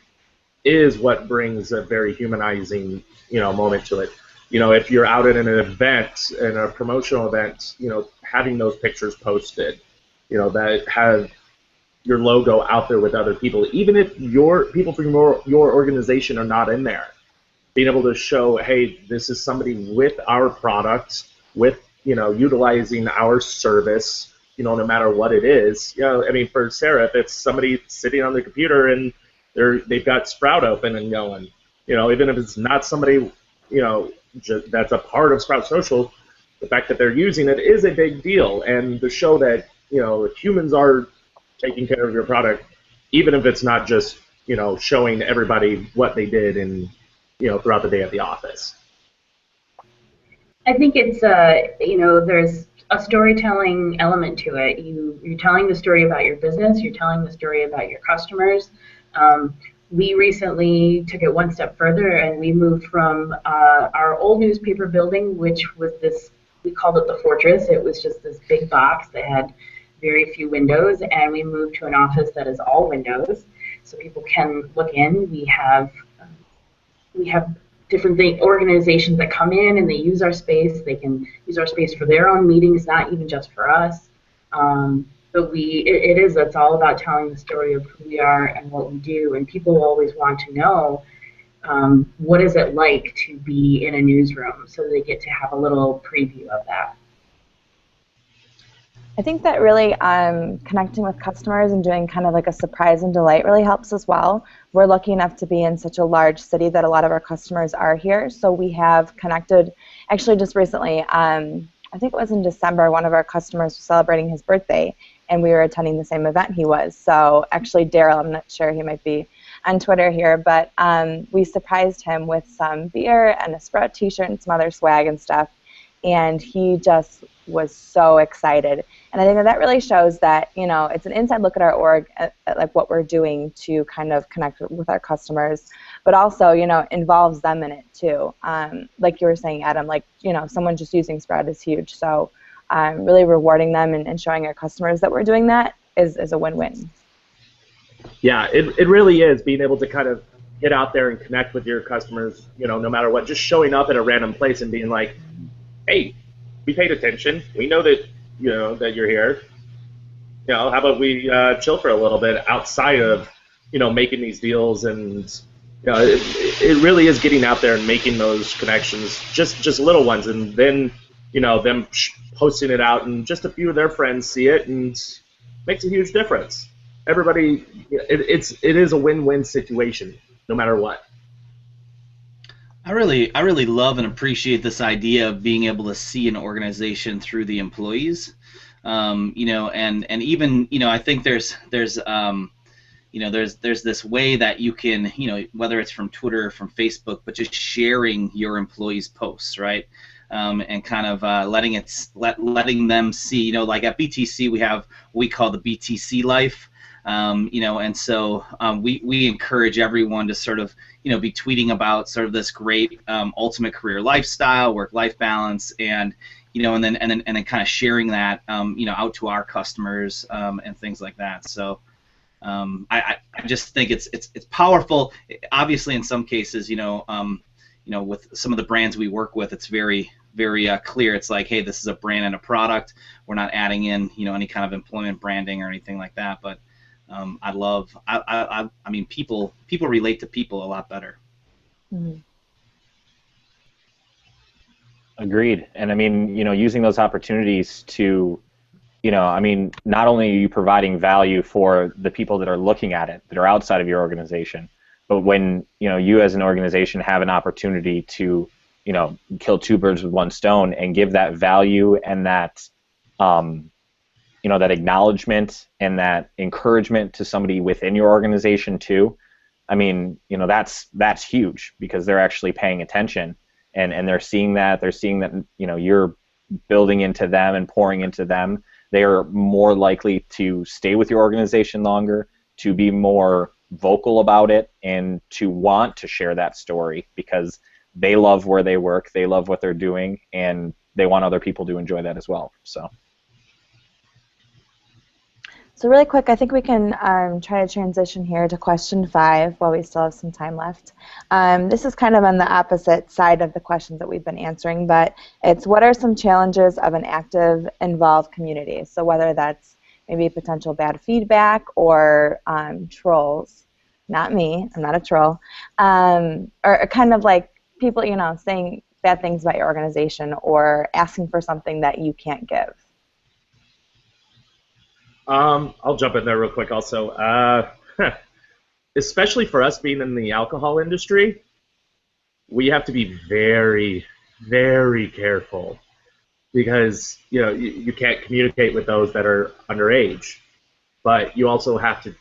is what brings a very humanizing, you know, moment to it. You know, if you're out at an event, in a promotional event, you know, having those pictures posted, you know, that have your logo out there with other people, even if your people from your organization are not in there, being able to show, hey, this is somebody with our product, with, you know, utilizing our service, you know, no matter what it is. You know, I mean, for Sarah, if it's somebody sitting on the computer and they've got Sprout open and going, you know, even if it's not somebody, you know, that's a part of Sprout Social, the fact that they're using it is a big deal. And to show that, you know, humans are taking care of your product, even if it's not just, you know, showing everybody what they did and, you know, throughout the day at the office. I think it's, you know, there's a storytelling element to it. You're telling the story about your business, you're telling the story about your customers. We recently took it one step further, and we moved from our old newspaper building, which was this, we called it the Fortress. It was just this big box that had very few windows, and we moved to an office that is all windows, so people can look in. We have different organizations that come in and they use our space. They can use our space for their own meetings, not even just for us. But it's all about telling the story of who we are and what we do, and people always want to know what is it like to be in a newsroom, so they get to have a little preview of that. I think that really connecting with customers and doing kind of like a surprise and delight really helps as well. We're lucky enough to be in such a large city that a lot of our customers are here. So we have connected, actually just recently, I think it was in December, one of our customers was celebrating his birthday, and we were attending the same event he was. So actually Daryl, I'm not sure, he might be on Twitter here, but we surprised him with some beer and a Sprout t-shirt and some other swag and stuff. And he just was so excited. And I think that really shows that, you know, it's an inside look at our org, at like what we're doing to kind of connect with our customers, but also, you know, involves them in it too. Like you were saying, Adam, like, you know, someone just using Sprout is huge. So really rewarding them and showing our customers that we're doing that is a win-win. Yeah, it really is being able to kind of get out there and connect with your customers, you know, no matter what, just showing up at a random place and being like, hey, we paid attention. We know that, you know, that you're here. You know, how about we chill for a little bit outside of, you know, making these deals. And, you know, it really is getting out there and making those connections, just little ones. And then, you know, them posting it out and just a few of their friends see it and makes a huge difference. Everybody, it is a win-win situation, no matter what. I really love and appreciate this idea of being able to see an organization through the employees, you know, and even, you know, I think there's you know, there's this way that you can, you know, whether it's from Twitter or from Facebook, but just sharing your employees' posts, right? And kind of letting them see, you know, like at BTC we have what we call the BTC life. You know, and so we encourage everyone to sort of, you know, be tweeting about sort of this great ultimate career lifestyle, work-life balance, and, you know, and then kind of sharing that, you know, out to our customers and things like that. So I just think it's powerful. Obviously, in some cases, you know, with some of the brands we work with, it's very clear. It's like, hey, this is a brand and a product. We're not adding in, you know, any kind of employment branding or anything like that, but I mean, people relate to people a lot better. Mm-hmm. Agreed. And I mean, you know, using those opportunities to, you know, I mean, not only are you providing value for the people that are looking at it, that are outside of your organization, but when, you know, you as an organization have an opportunity to, you know, kill two birds with one stone and give that value and that, you know, that acknowledgement and that encouragement to somebody within your organization too. I mean, you know, that's huge because they're actually paying attention and they're seeing that, you know, you're building into them and pouring into them. They are more likely to stay with your organization longer, to be more vocal about it, and to want to share that story because they love where they work, they love what they're doing, and they want other people to enjoy that as well. So really quick, I think we can try to transition here to question 5 while we still have some time left. This is kind of on the opposite side of the questions that we've been answering, but it's what are some challenges of an active, involved community? So whether that's maybe potential bad feedback or trolls. Not me, I'm not a troll. Or kind of like people, you know, saying bad things about your organization or asking for something that you can't give. I'll jump in there real quick also. Especially for us being in the alcohol industry, we have to be very, very careful because, you know, you can't communicate with those that are underage. But you also have to,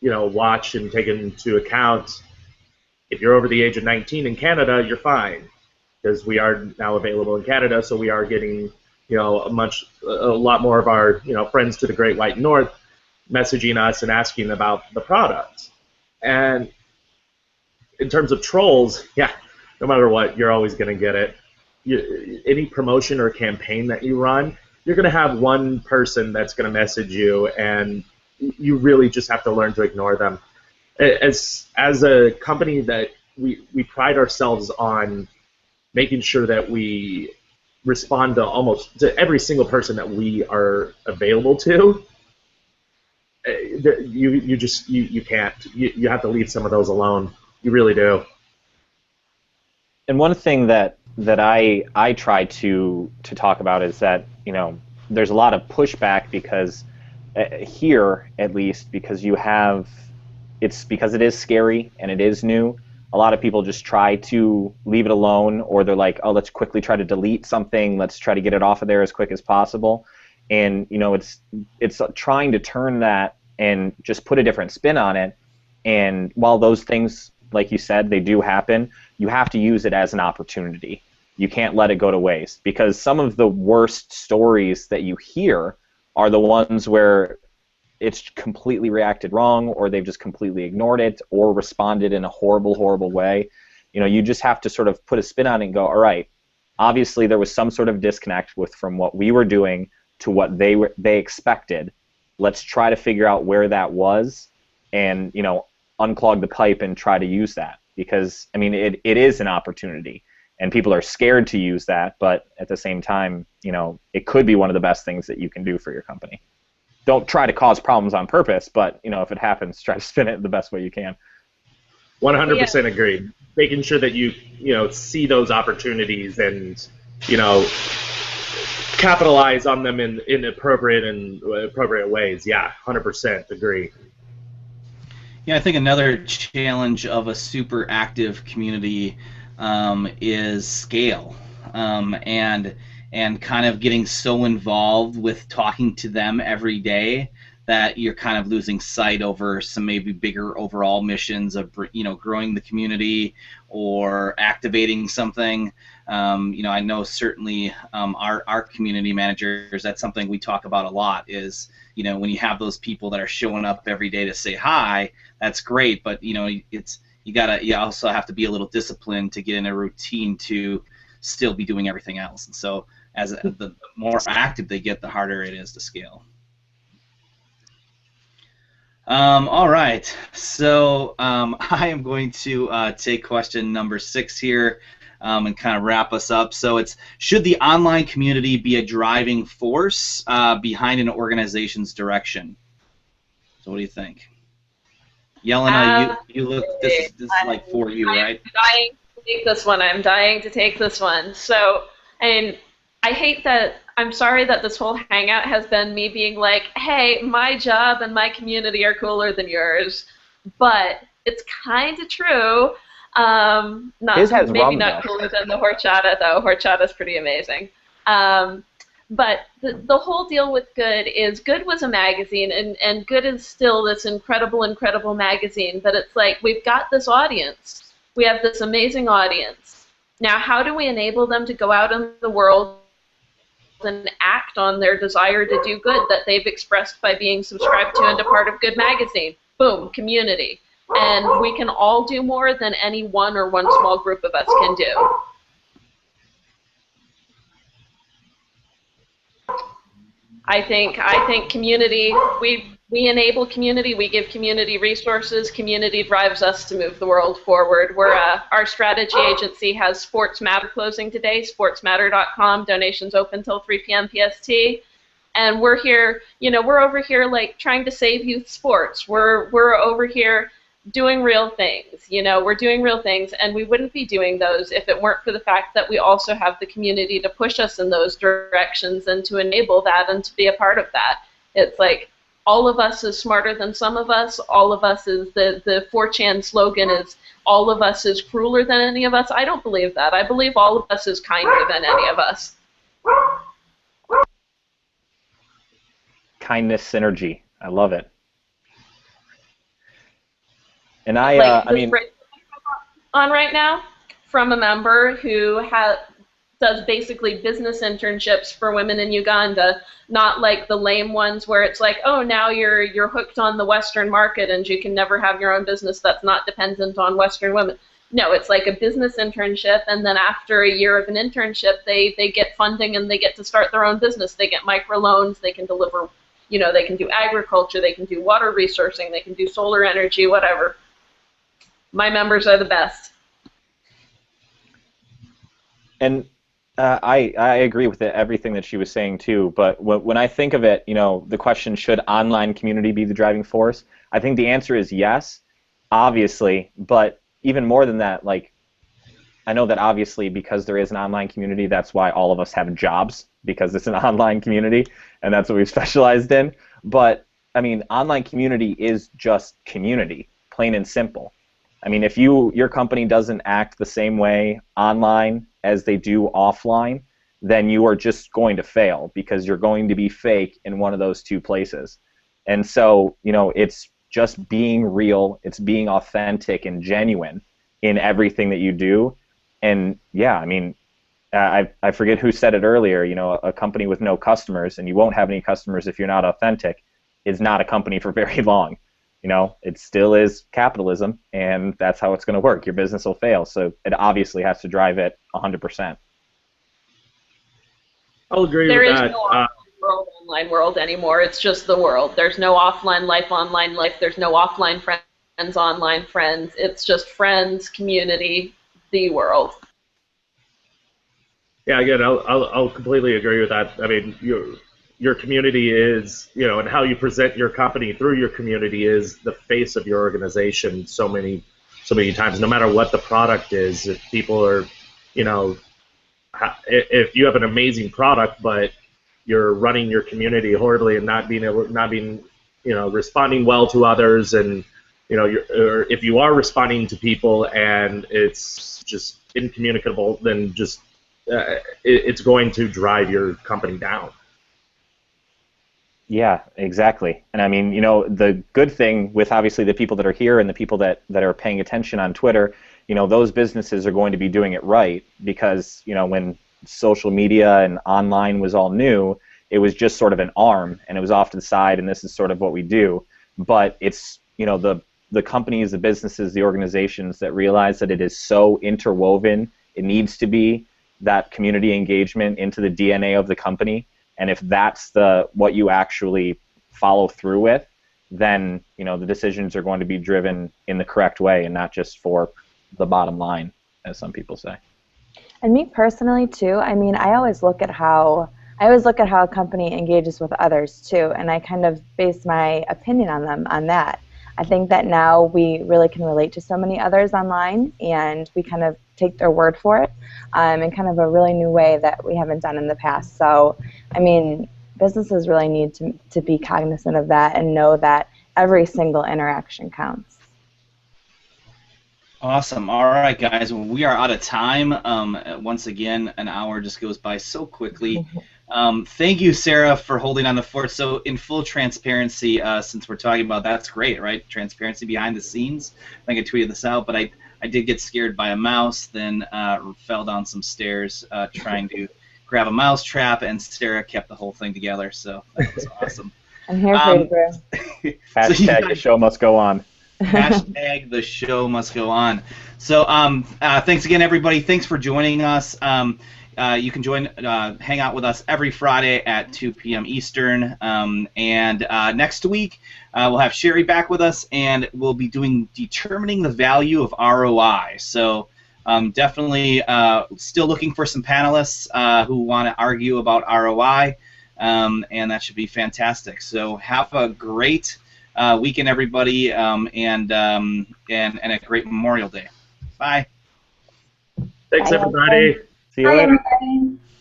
you know, watch and take into account if you're over the age of 19 in Canada, you're fine because we are now available in Canada, so we are getting, you know, a lot more of our, you know, friends to the Great White North messaging us and asking about the product. And in terms of trolls, yeah, no matter what, you're always going to get it. Any promotion or campaign that you run, you're going to have one person that's going to message you, and you really just have to learn to ignore them. As a company that we pride ourselves on making sure that we respond to every single person that we are available to. You can't. You have to leave some of those alone. You really do. And one thing that I try to talk about is that, you know, there's a lot of pushback because here, at least, because because it is scary and it is new. A lot of people just try to leave it alone, or they're like, oh, let's quickly try to delete something. Let's try to get it off of there as quick as possible. And it's trying to turn that and just put a different spin on it. And while those things, like you said, they do happen, you have to use it as an opportunity. You can't let it go to waste, because some of the worst stories that you hear are the ones where it's completely reacted wrong, or they've just completely ignored it, or responded in a horrible, horrible way. You just have to sort of put a spin on it and go, all right, obviously there was some sort of disconnect from what we were doing to what they expected. Let's try to figure out where that was, and unclog the pipe and try to use that, because it is an opportunity, and people are scared to use that, but at the same time, it could be one of the best things that you can do for your company. Don't try to cause problems on purpose, but if it happens, try to spin it the best way you can. 100% agreed. Making sure that you see those opportunities and capitalize on them in appropriate ways. Yeah, 100% agree. Yeah, I think another challenge of a super active community is scale, and kind of getting so involved with talking to them every day that you're kind of losing sight over some maybe bigger overall missions of growing the community or activating something. I know certainly our community managers, that's something we talk about a lot, is when you have those people that are showing up every day to say hi, that's great, but you also have to be a little disciplined to get in a routine to still be doing everything else. And so as the more active they get, the harder it is to scale. All right, so I am going to take question number 6 here and kind of wrap us up. So it's, should the online community be a driving force behind an organization's direction? So what do you think? Yelena, you look, this is like for you, right? I'm dying to take this one. I'm dying to take this one. So, I hate that, I'm sorry that this whole hangout has been me being like, hey, my job and my community are cooler than yours. But it's kind of true. Maybe not cooler than the horchata, though. Horchata's pretty amazing. But the whole deal with Good is, Good was a magazine, and Good is still this incredible, incredible magazine. But it's like, we've got this audience. We have this amazing audience. Now, how do we enable them to go out in the world and act on their desire to do good that they've expressed by being subscribed to and a part of Good magazine? Boom, community. And we can all do more than any one or one small group of us can do. I think community, we enable community, we give community resources, community drives us to move the world forward. Our strategy agency has Sports Matter closing today, sportsmatter.com, donations open till 3 p.m. PST. And we're here, we're over here like trying to save youth sports. We're over here doing real things, we're doing real things, and we wouldn't be doing those if it weren't for the fact that we also have the community to push us in those directions and to enable that and to be a part of that. It's like, all of us is smarter than some of us, all of us is, the 4chan slogan is, all of us is crueler than any of us. I don't believe that. I believe all of us is kinder than any of us. Kindness synergy. I love it. And on right now from a member who does basically business internships for women in Uganda, not like the lame ones where it's like, oh, now you're hooked on the Western market and you can never have your own business that's not dependent on Western women. No, it's like a business internship, and then after a year of an internship, they get funding and they get to start their own business. They get microloans, they can deliver, they can do agriculture, they can do water resourcing, they can do solar energy, whatever. My members are the best. And I agree with everything that she was saying too, but when I think of it, the question, should online community be the driving force? I think the answer is yes, obviously, but even more than that, like, I know that obviously because there is an online community, that's why all of us have jobs, because it's an online community and that's what we've specialized in. But I mean, online community is just community, plain and simple. I mean, if your company doesn't act the same way online as they do offline, then you are just going to fail because you're going to be fake in one of those two places. And so, you know, it's just being real, it's being authentic and genuine in everything that you do. And yeah, I mean, I forget who said it earlier, you know, a company with no customers, and you won't have any customers if you're not authentic, is not a company for very long. You know, it still is capitalism, and that's how it's going to work. Your business will fail, so it obviously has to drive it 100%. I'll agree There with is that. no offline world, online world anymore. It's just the world. There's no offline life, online life. There's no offline friends, online friends. It's just friends, community, the world. Yeah, again, I'll completely agree with that. I mean, your community is, you know, and how you present your company through your community is the face of your organization so many times. No matter what the product is, if people are, you know, if you have an amazing product but you're running your community horribly and not being, you know, responding well to others, and you know, or if you are responding to people and it's just incommunicable, then just it's going to drive your company down. Yeah, exactly. And I mean, you know, the good thing with obviously the people that are here and the people that are paying attention on Twitter, you know, those businesses are going to be doing it right because, you know, when social media and online was all new, it was just sort of an arm and it was off to the side, and this is sort of what we do. But it's, you know, the companies, the businesses, the organizations that realize that it is so interwoven, it needs to be that community engagement into the DNA of the company. And if that's what you actually follow through with, then, you know, the decisions are going to be driven in the correct way and not just for the bottom line, as some people say. And me personally too, I mean, I always look at how a company engages with others too, and I kind of base my opinion on them on that. I think that now we really can relate to so many others online, and we kind of take their word for it in kind of a really new way that we haven't done in the past. So, I mean, businesses really need to be cognizant of that and know that every single interaction counts. Awesome. All right, guys. Well, we are out of time. Once again, an hour just goes by so quickly. Thank you, Sarah, for holding on the fort. So, in full transparency, since we're talking about that's great, right? Transparency behind the scenes. I think I tweeted this out, but I did get scared by a mouse, then fell down some stairs trying to grab a mouse trap, and Sarah kept the whole thing together. So that was awesome. I'm here for you, bro. Hashtag the show must go on. Hashtag the show must go on. So thanks again, everybody. Thanks for joining us. You can hang out with us every Friday at 2 p.m. Eastern. And next week, we'll have Sherry back with us, and we'll be determining the value of ROI. So definitely still looking for some panelists who want to argue about ROI, and that should be fantastic. So have a great weekend, everybody, and a great Memorial Day. Bye. Thanks, Bye, everybody. See you later.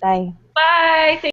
Bye. Bye.